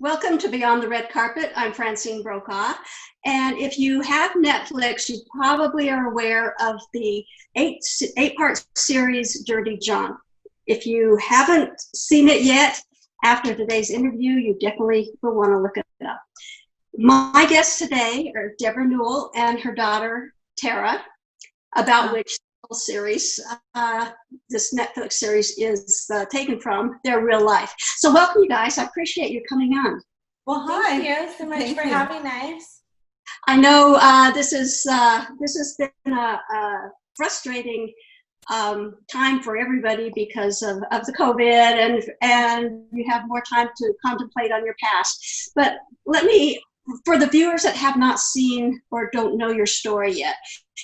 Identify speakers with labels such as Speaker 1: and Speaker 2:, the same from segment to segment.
Speaker 1: Welcome to Beyond the Red Carpet. I'm Francine Brokaw. And if you have Netflix, you probably are aware of the eight-part series, Dirty John. If you haven't seen it yet, after today's interview, you definitely will want to look it up. My guests today are Deborah Newell and her daughter, Tara, about which series this Netflix series is taken from their real life. So welcome, you guys. I appreciate you coming on.
Speaker 2: Well, hi.
Speaker 3: Thank you so much for having us.
Speaker 1: I know this has been a frustrating time for everybody because of the COVID, and you have more time to contemplate on your past. But let me, for the viewers that have not seen or don't know your story yet,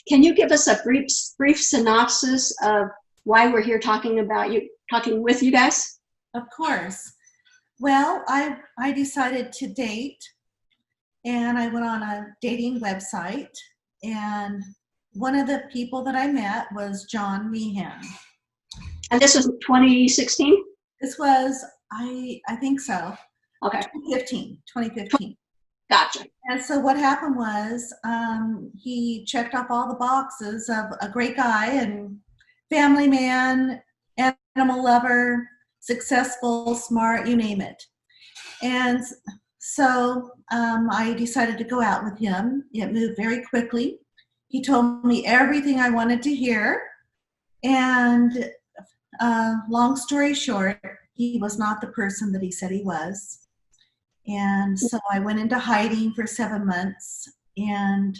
Speaker 1: can you give us a brief synopsis of why we're here talking with you guys?
Speaker 2: Of course. Well, I decided to date, and I went on a dating website, and one of the people that I met was John Meehan.
Speaker 1: And this was 2016?
Speaker 2: This was, I think so.
Speaker 1: Okay.
Speaker 2: 2015.
Speaker 1: Gotcha.
Speaker 2: And so what happened was he checked off all the boxes of a great guy and family man, animal lover, successful, smart, you name it. And so I decided to go out with him. It moved very quickly. He told me everything I wanted to hear. And long story short, he was not the person that he said he was. And so I went into hiding for 7 months, and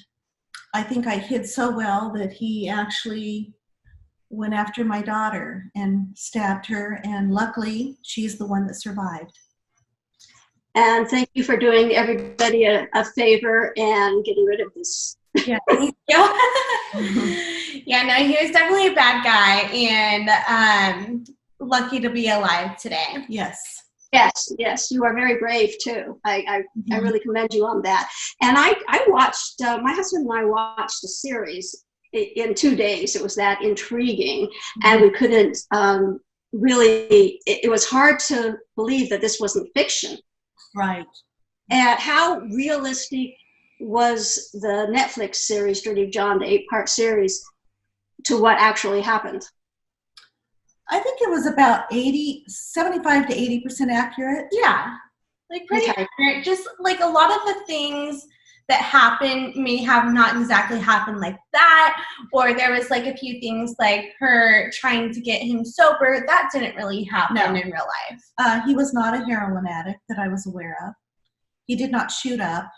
Speaker 2: I think I hid so well that he actually went after my daughter and stabbed her, and luckily she's the one that survived.
Speaker 1: And thank you for doing everybody a favor and getting rid of this.
Speaker 2: Yeah.
Speaker 3: Yeah, no, he was definitely a bad guy, and lucky to be alive today.
Speaker 2: Yes.
Speaker 1: Yes, you are very brave too. I really commend you on that. And I watched, my husband and I watched the series in 2 days. It was that intriguing, and we couldn't really, it was hard to believe that this wasn't fiction.
Speaker 2: Right.
Speaker 1: And how realistic was the Netflix series, Dirty John, the 8-part series, to what actually happened?
Speaker 2: I think it was about 75 to 80% accurate.
Speaker 3: Yeah, like pretty accurate. Just like a lot of the things that happen may have not exactly happened like that, or there was like a few things like her trying to get him sober. That didn't really happen in real life.
Speaker 2: He was not a heroin addict that I was aware of. He did not shoot up.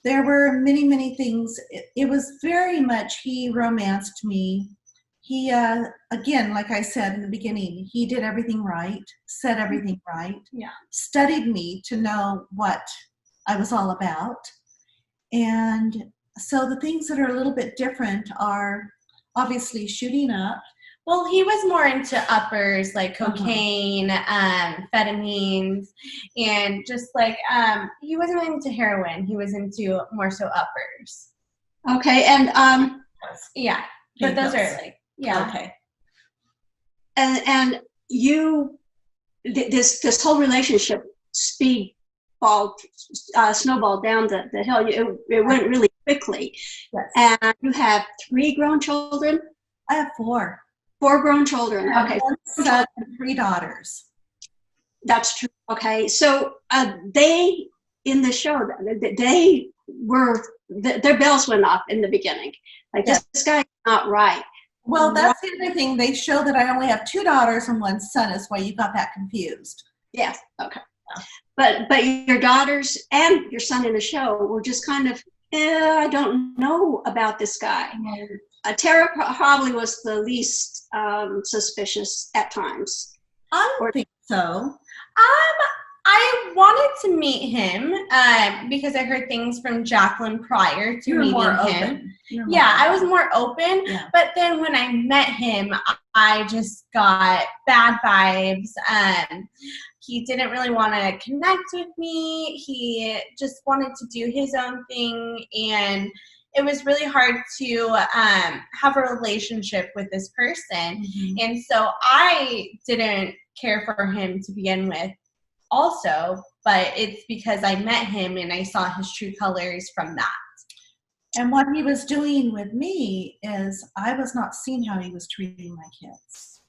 Speaker 2: There were many things. It was very much, he romanced me. He, again, like I said in the beginning, he did everything right, said everything right, studied me to know what I was all about. And so the things that are a little bit different are obviously shooting up.
Speaker 3: Well, he was more into uppers, like cocaine, amphetamines, and just like, he wasn't into heroin. He was into more so uppers.
Speaker 1: Okay, and
Speaker 3: yeah, but those are like, yeah.
Speaker 2: Okay.
Speaker 1: And you, this whole relationship snowballed down the hill. It went really quickly.
Speaker 2: Yes.
Speaker 1: And you have 3 grown children?
Speaker 2: I have 4.
Speaker 1: 4 grown children. Okay.
Speaker 2: 1 son and 3 daughters.
Speaker 1: That's true. Okay. So they, in the show, their bells went off in the beginning. Like, this guy's not right.
Speaker 2: Well, that's the other thing. They show that I only have 2 daughters and 1 son is why you got that confused.
Speaker 1: Yes. Okay. But your daughters and your son in the show were just kind of, I don't know about this guy. Tara probably was the least suspicious at times.
Speaker 2: I don't think so.
Speaker 3: I wanted to meet him because I heard things from Jacqueline prior to meeting him. Yeah, I was more open. Yeah. But then when I met him, I just got bad vibes. He didn't really want to connect with me. He just wanted to do his own thing. And it was really hard to have a relationship with this person. And so I didn't care for him to begin with. also, but it's because I met him and I saw his true colors from that.
Speaker 2: And what he was doing with me is I was not seeing how he was treating my kids,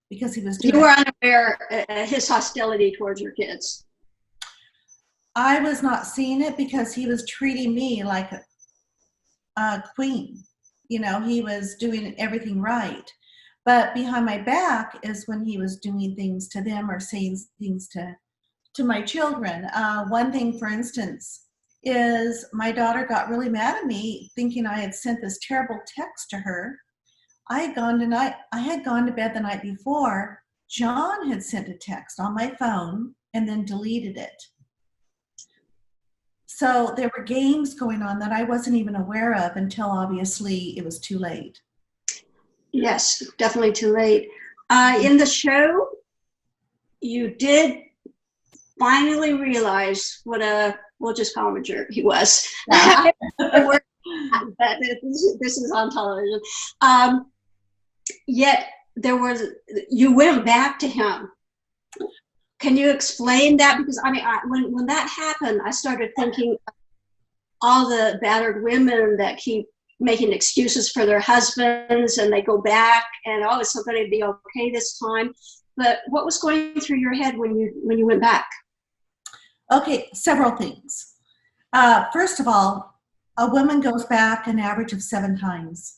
Speaker 2: because he was doing.
Speaker 1: You were unaware his hostility towards your kids.
Speaker 2: I was not seeing it because he was treating me like a queen. You know, he was doing everything right. But behind my back is when he was doing things to them or saying things to my children. One thing, for instance, is my daughter got really mad at me thinking I had sent this terrible text to her. I had gone to bed the night before. John had sent a text on my phone and then deleted it. So there were games going on that I wasn't even aware of until obviously it was too late.
Speaker 1: Yes, definitely too late. In the show, you did finally realize what we'll just call him a jerk he was.
Speaker 2: Yeah.
Speaker 1: This is on television. Yet you went back to him. Can you explain that? Because I mean, when that happened, I started thinking of all the battered women that keep making excuses for their husbands, and they go back, and oh, it's going to be okay this time. But what was going through your head when you went back?
Speaker 2: Okay, several things. First of all, a woman goes back an average of 7 times.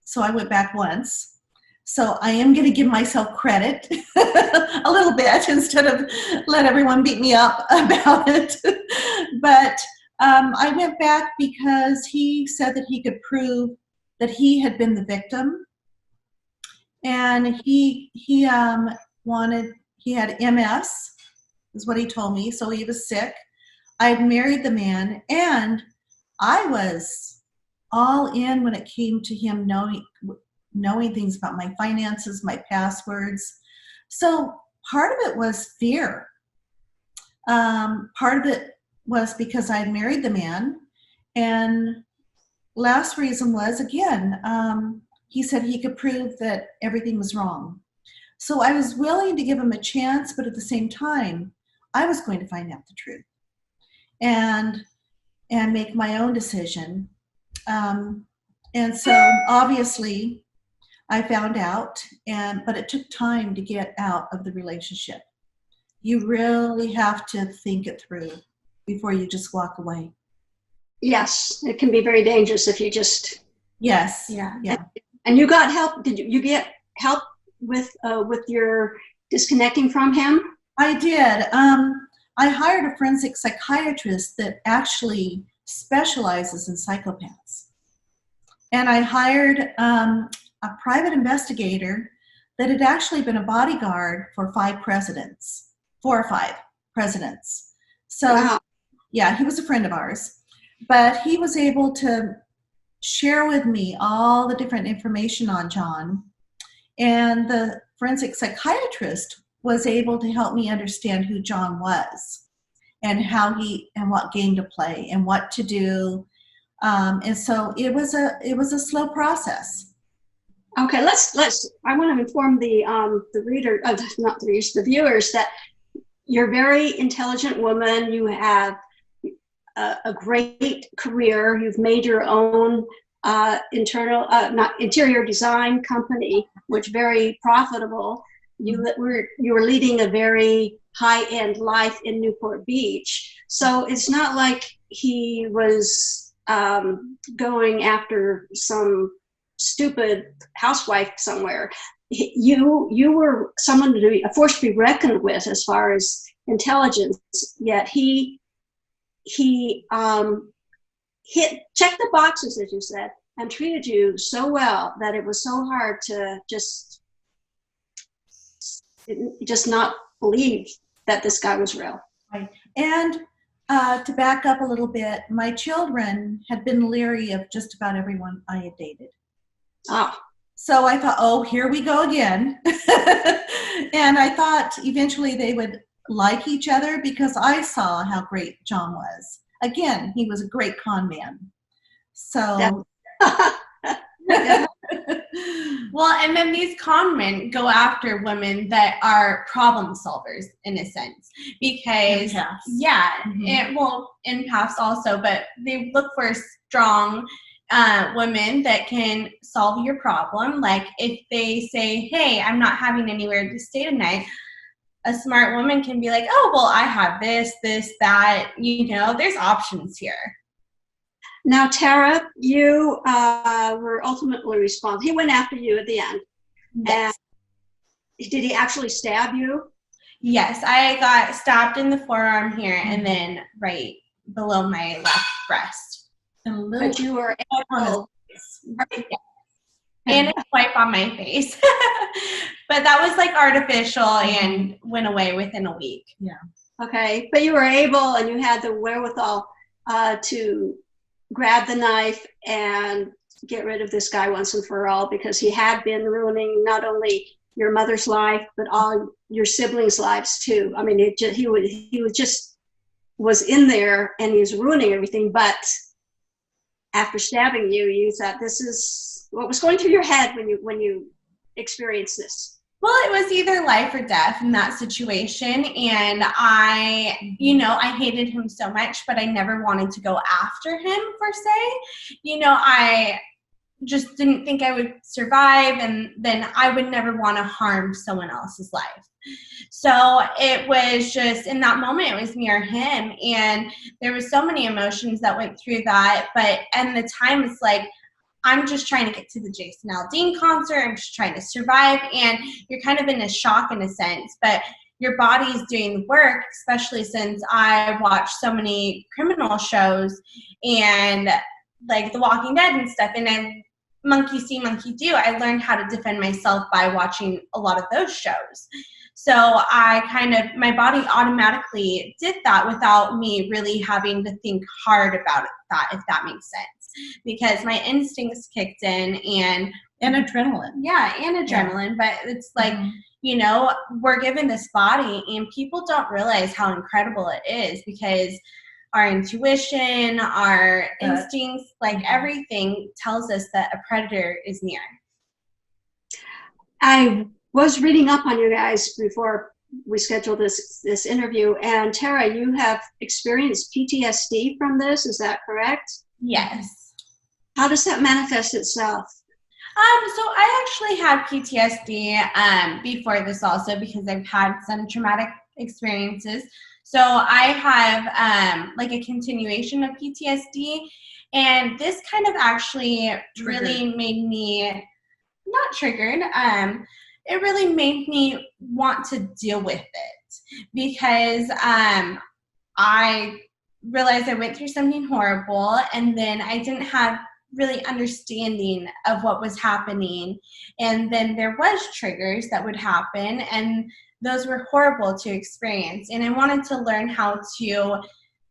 Speaker 2: So I went back once. So I am going to give myself credit a little bit instead of let everyone beat me up about it. But I went back because he said that he could prove that he had been the victim. And he had MS, is what he told me. So he was sick. I had married the man, and I was all in when it came to him knowing things about my finances, my passwords. So part of it was fear. Part of it was because I had married the man. And last reason was, again, he said he could prove that everything was wrong. So I was willing to give him a chance, but at the same time, I was going to find out the truth and make my own decision. And so obviously I found out, but it took time to get out of the relationship. You really have to think it through before you just walk away.
Speaker 1: Yes, it can be very dangerous if you just.
Speaker 2: Yes.
Speaker 1: Yeah.
Speaker 2: Yeah.
Speaker 1: And you got help. Did you get help with your disconnecting from him?
Speaker 2: I did. I hired a forensic psychiatrist that actually specializes in psychopaths. And I hired a private investigator that had actually been a bodyguard for 4 or 5 presidents. So,
Speaker 1: wow.
Speaker 2: Yeah, he was a friend of ours. But he was able to share with me all the different information on John. And the forensic psychiatrist was able to help me understand who John was and and what game to play and what to do. And so it was a slow process.
Speaker 1: Okay, I want to inform the reader, not the readers, the viewers, that you're a very intelligent woman. You have a great career. You've made your own interior design company, which very profitable. You were leading a very high-end life in Newport Beach. So it's not like he was going after some stupid housewife somewhere. You were someone a force to be reckoned with as far as intelligence. Yet he checked the boxes, as you said, and treated you so well that it was so hard to just not believe that this guy was real.
Speaker 2: Right. And to back up a little bit, my children had been leery of just about everyone I had dated.
Speaker 1: Ah.
Speaker 2: So I thought, oh, here we go again. And I thought eventually they would like each other because I saw how great John was. Again, he was a great con man. So
Speaker 3: Well, and then these con men go after women that are problem solvers in a sense, because empaths also, but they look for strong women that can solve your problem. Like if they say, hey, I'm not having anywhere to stay tonight, a smart woman can be like, oh, well, I have this, that, there's options here.
Speaker 1: Now, Tara, you were ultimately responsible. He went after you at the end.
Speaker 3: Yes.
Speaker 1: And did he actually stab you?
Speaker 3: Yes, I got stabbed in the forearm here and then right below my left breast.
Speaker 1: But you were able,
Speaker 3: and a swipe on my face. But that was like artificial and went away within a week.
Speaker 2: Yeah.
Speaker 1: Okay, but you were able and you had the wherewithal to grab the knife and get rid of this guy once and for all, because he had been ruining not only your mother's life but all your siblings' lives too. I mean, was in there and he was ruining everything. But after stabbing you, you thought, this is what was going through your head when you experienced this?
Speaker 3: Well, it was either life or death in that situation. And I hated him so much, but I never wanted to go after him per se. I just didn't think I would survive, and then I would never want to harm someone else's life. So it was just, in that moment, it was me or him. And there was so many emotions that went through that. But at the time, it's like, I'm just trying to get to the Jason Aldean concert. I'm just trying to survive. And you're kind of in a shock in a sense, but your body's doing the work, especially since I watched so many criminal shows and like The Walking Dead and stuff. And then monkey see, monkey do. I learned how to defend myself by watching a lot of those shows. So my body automatically did that without me really having to think hard about that, if that makes sense. Because my instincts kicked in and
Speaker 2: adrenaline.
Speaker 3: Yeah, and adrenaline. Yeah. But it's like, we're given this body and people don't realize how incredible it is, because our intuition, our instincts, like everything tells us that a predator is near.
Speaker 1: I was reading up on you guys before we scheduled this interview, and Tara, you have experienced PTSD from this, is that correct?
Speaker 3: Yes.
Speaker 1: How does that manifest itself?
Speaker 3: So I actually had PTSD before this also, because I've had some traumatic experiences. So I have like a continuation of PTSD, and this kind of actually really made me, not triggered, it really made me want to deal with it, because I realized I went through something horrible, and then I didn't have really understanding of what was happening. And then there was triggers that would happen, and those were horrible to experience. And I wanted to learn how to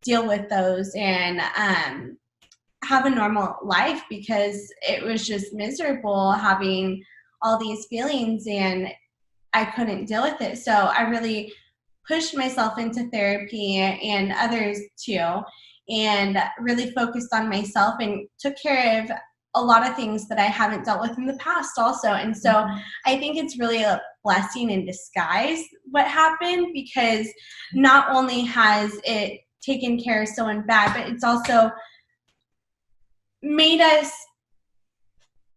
Speaker 3: deal with those and have a normal life, because it was just miserable having all these feelings and I couldn't deal with it. So I really pushed myself into therapy and others too, and really focused on myself and took care of a lot of things that I haven't dealt with in the past also. And so I think it's really a blessing in disguise what happened, because not only has it taken care of someone bad, but it's also made us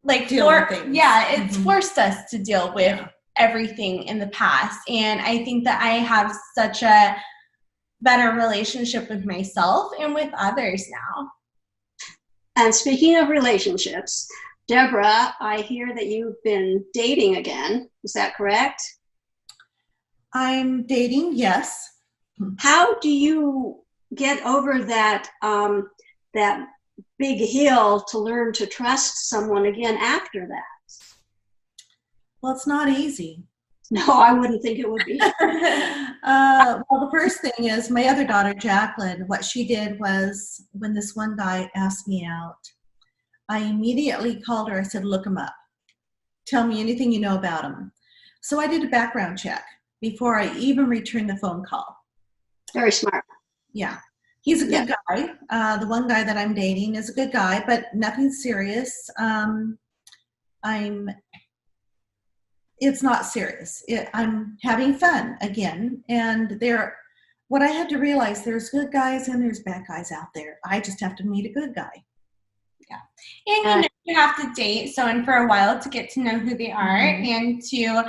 Speaker 3: like it's forced us to deal with everything in the past. And I think that I have such a better relationship with myself and with others now.
Speaker 1: And speaking of relationships, Deborah, I hear that you've been dating again. Is that correct?
Speaker 2: I'm dating, yes.
Speaker 1: How do you get over that that big hill to learn to trust someone again after that?
Speaker 2: Well, it's not easy.
Speaker 1: No, I wouldn't think it would be.
Speaker 2: Well, the first thing is my other daughter, Jacqueline, what she did was, when this one guy asked me out, I immediately called her. I said, look him up. Tell me anything you know about him. So I did a background check before I even returned the phone call.
Speaker 1: Very smart.
Speaker 2: Yeah. He's a good guy. The one guy that I'm dating is a good guy, but nothing serious. it's not serious. I'm having fun again. And what I had to realize, there's good guys and there's bad guys out there. I just have to meet a good guy.
Speaker 3: Yeah. And you have to date someone for a while to get to know who they are, and to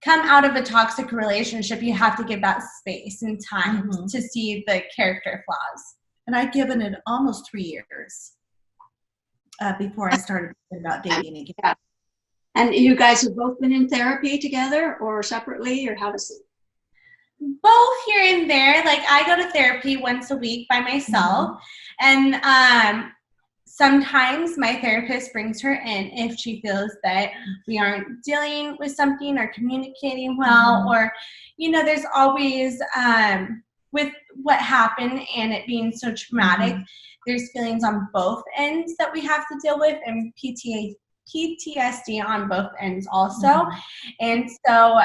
Speaker 3: come out of a toxic relationship, you have to give that space and time to see the character flaws.
Speaker 2: And I'd given it almost 3 years before I started thinking about dating again.
Speaker 1: Yeah. And you guys have both been in therapy together or separately, or how does it?
Speaker 3: Both here and there. Like, I go to therapy once a week by myself, and sometimes my therapist brings her in if she feels that we aren't dealing with something or communicating well, or, you know, there's always, with what happened and it being so traumatic, there's feelings on both ends that we have to deal with, and PTSD on both ends also. And so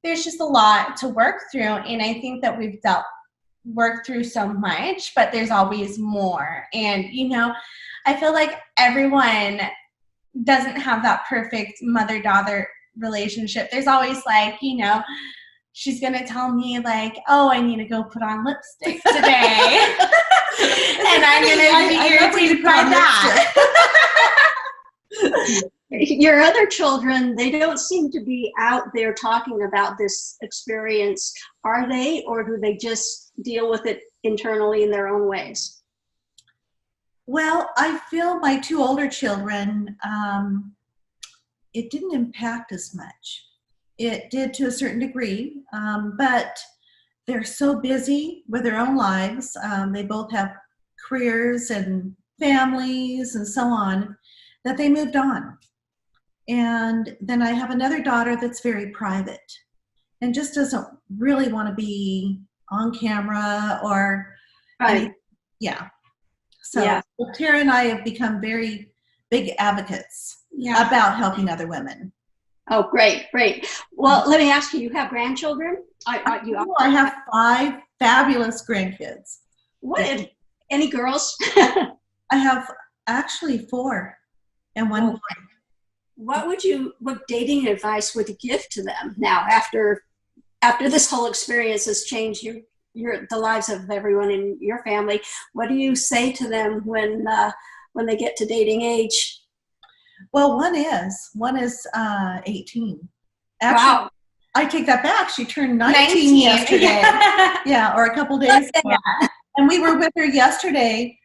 Speaker 3: there's just a lot to work through, and I think that we've worked through so much, but there's always more. And, you know, I feel like everyone doesn't have that perfect mother-daughter relationship. There's always, like, you know, she's gonna tell me, like, oh, I need to go put on lipstick today. And I'm gonna be irritated by that.
Speaker 1: Your other children, they don't seem to be out there talking about this experience, are they? Or do they just deal with it internally in their own ways?
Speaker 2: Well, I feel my 2 older children, it didn't impact as much. It did to a certain degree, but they're so busy with their own lives. They both have careers and families and so on, that they moved on. And then I have another daughter that's very private and just doesn't really want to be on camera or So Tara and I have become very big advocates about helping other women.
Speaker 1: Oh, great. Well, let me ask you, you have grandchildren?
Speaker 2: I have 5 fabulous grandkids.
Speaker 1: What? Any girls?
Speaker 2: I have actually 4 and 1 boy.
Speaker 1: What dating advice would you give to them now after this whole experience has changed the lives of everyone in your family? What do you say to them when they get to dating age?
Speaker 2: Well, one is 18. Actually,
Speaker 1: wow.
Speaker 2: I take that back. She turned 19 yesterday. Or a couple days ago. And we were with her yesterday,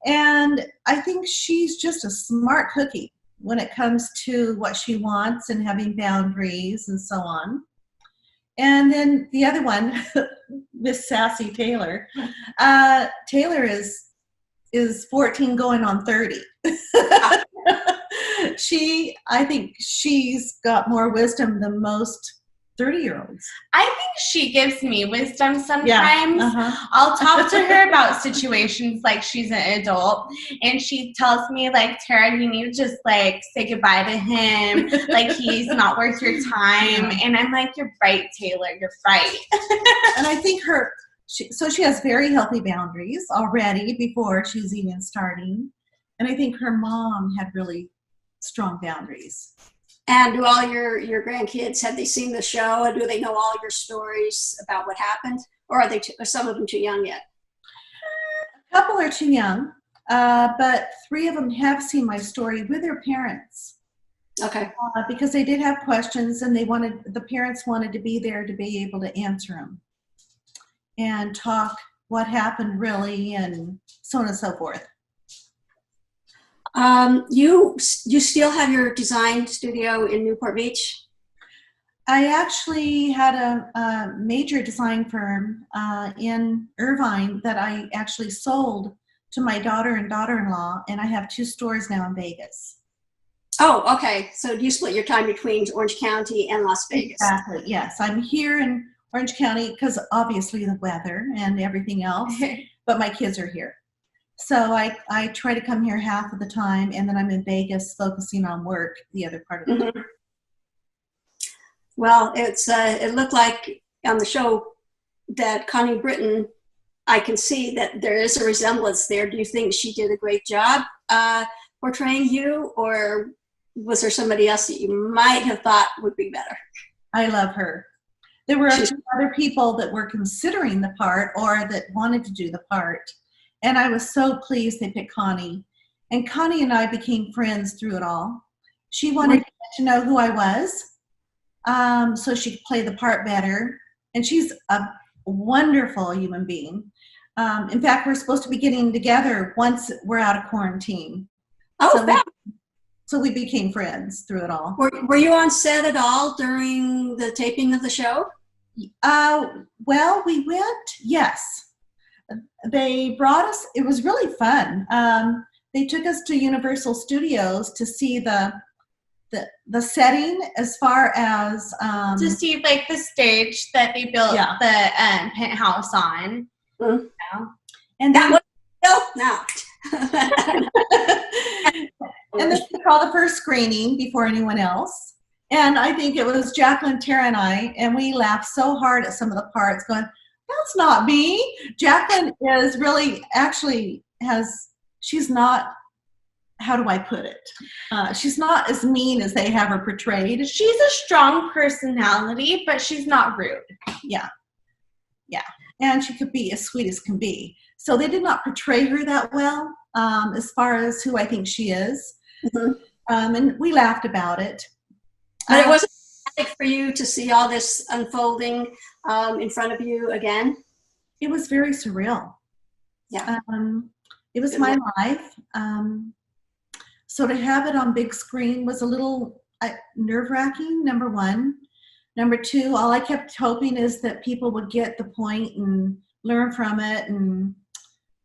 Speaker 2: and I think she's just a smart cookie when it comes to what she wants and having boundaries and so on. And then the other one, Miss Sassy Taylor. Taylor is 14 going on 30. I think she's got more wisdom than most 30-year-olds.
Speaker 3: I think she gives me wisdom sometimes. I'll talk to her about situations like she's an adult, and she tells me, like, Tara, you need to just, like, say goodbye to him. Like, he's not worth your time. And I'm like, you're right, Taylor, you're right.
Speaker 2: And I think she has very healthy boundaries already before she's even starting. And I think her mom had really strong boundaries.
Speaker 1: And do all your grandkids, have they seen the show, and do they know all your stories about what happened? Or are some of them too young yet?
Speaker 2: A couple are too young, but 3 of them have seen my story with their parents.
Speaker 1: Okay.
Speaker 2: Because they did have questions, and the parents wanted to be there to be able to answer them and talk what happened really, and so on and so forth.
Speaker 1: You still have your design studio in Newport Beach?
Speaker 2: I actually had a major design firm in Irvine that I actually sold to my daughter and daughter-in-law, and I have 2 stores now in Vegas.
Speaker 1: Oh, okay. So do you split your time between Orange County and Las Vegas?
Speaker 2: Exactly, yes. I'm here in Orange County because obviously the weather and everything else, but my kids are here. So I try to come here half of the time, and then I'm in Vegas focusing on work the other part of the time.
Speaker 1: Well, it looked like on the show that Connie Britton, I can see that there is a resemblance there. Do you think she did a great job portraying you, or was there somebody else that you might have thought would be better?
Speaker 2: I love her. There were a few other people that were considering the part or that wanted to do the part. And I was so pleased they picked Connie. And Connie and I became friends through it all. She wanted to know who I was, so she could play the part better. And she's a wonderful human being. In fact, we're supposed to be getting together once we're out of quarantine.
Speaker 1: Oh,
Speaker 2: so we became friends through it all.
Speaker 1: Were you on set at all during the taping of the show?
Speaker 2: Well, we went, yes. They brought us, it was really fun. They took us to Universal Studios to see the setting as far as
Speaker 3: to see like the stage that they built the penthouse on.
Speaker 1: Mm-hmm.
Speaker 3: Yeah.
Speaker 2: And
Speaker 1: that was built now.
Speaker 2: And this was called the first screening before anyone else. And I think it was Jacqueline, Tara, and I, and we laughed so hard at some of the parts going, that's not me. Jacqueline is really, actually she's not, how do I put it? She's not as mean as they have her portrayed.
Speaker 3: She's a strong personality, but she's not rude.
Speaker 2: Yeah. Yeah. And she could be as sweet as can be. So they did not portray her that well, as far as who I think she is.
Speaker 1: Mm-hmm.
Speaker 2: And we laughed about it.
Speaker 1: But it wasn't traumatic for you to see all this unfolding in front of you again?
Speaker 2: It was very surreal.
Speaker 1: Yeah.
Speaker 2: It was my life. So to have it on big screen was a little nerve-wracking, number one. Number two, all I kept hoping is that people would get the point and learn from it and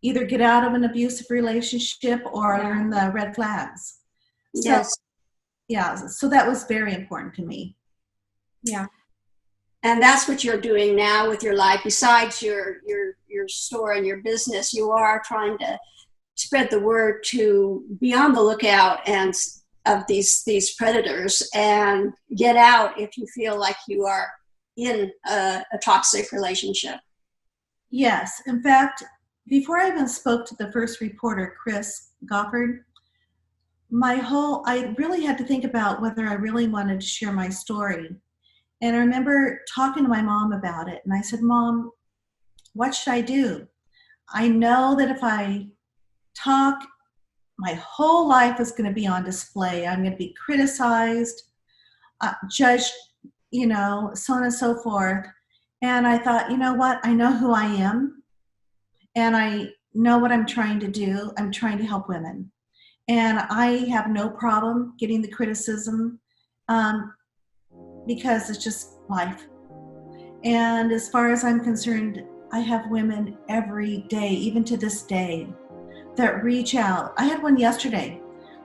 Speaker 2: either get out of an abusive relationship or learn the red flags. So,
Speaker 1: yes.
Speaker 2: Yeah, so that was very important to me.
Speaker 3: Yeah.
Speaker 1: And that's what you're doing now with your life. Besides your store and your business, you are trying to spread the word to be on the lookout and of these predators and get out if you feel like you are in a toxic relationship.
Speaker 2: Yes. In fact, before I even spoke to the first reporter, Chris Goffard, I really had to think about whether I really wanted to share my story. And I remember talking to my mom about it. And I said, Mom, what should I do? I know that if I talk, my whole life is going to be on display. I'm going to be criticized, judged, so on and so forth. And I thought, you know what? I know who I am. And I know what I'm trying to do. I'm trying to help women. And I have no problem getting the criticism because it's just life. And as far as I'm concerned, I have women every day, even to this day, that reach out. I had one yesterday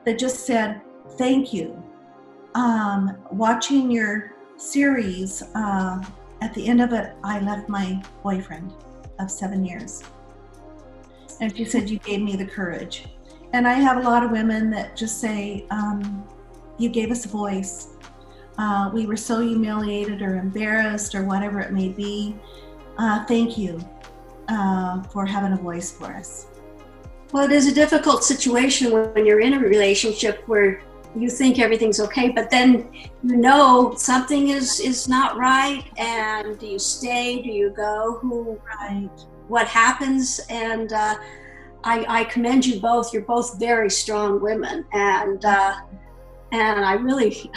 Speaker 2: that just said, thank you. Watching your series, at the end of it, I left my boyfriend of 7 years. And she said, you gave me the courage. And I have a lot of women that just say, you gave us a voice. We were so humiliated or embarrassed or whatever it may be. Thank you for having a voice for us.
Speaker 1: Well, it is a difficult situation when you're in a relationship where you think everything's okay, but then something is not right, and do you stay, do you go, what happens? And I commend you both. You're both very strong women, and I'm really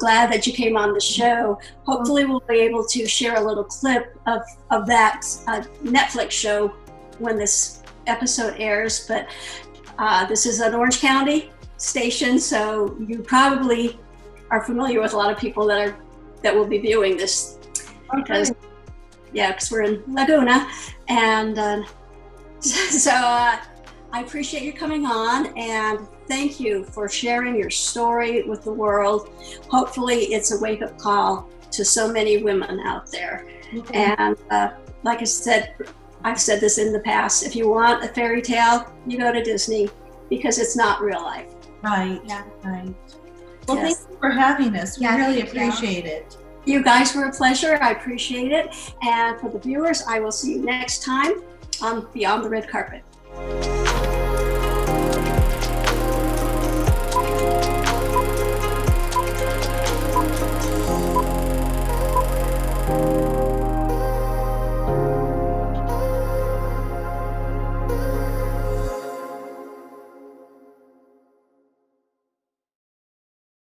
Speaker 1: glad that you came on the show. Hopefully we'll be able to share a little clip of that Netflix show when this episode airs, but this is an Orange County station, so you probably are familiar with a lot of people that will be viewing this, because we're in Laguna, and so I appreciate you coming on, and thank you for sharing your story with the world. Hopefully it's a wake-up call to so many women out there. And like I said, I've said this in the past, if you want a fairy tale, you go to Disney, because it's not real life.
Speaker 2: Right. Yeah. Right. Well, thank you for having us. We really appreciate it.
Speaker 1: You guys were a pleasure. I appreciate it. And for the viewers, I will see you next time on Beyond the Red Carpet.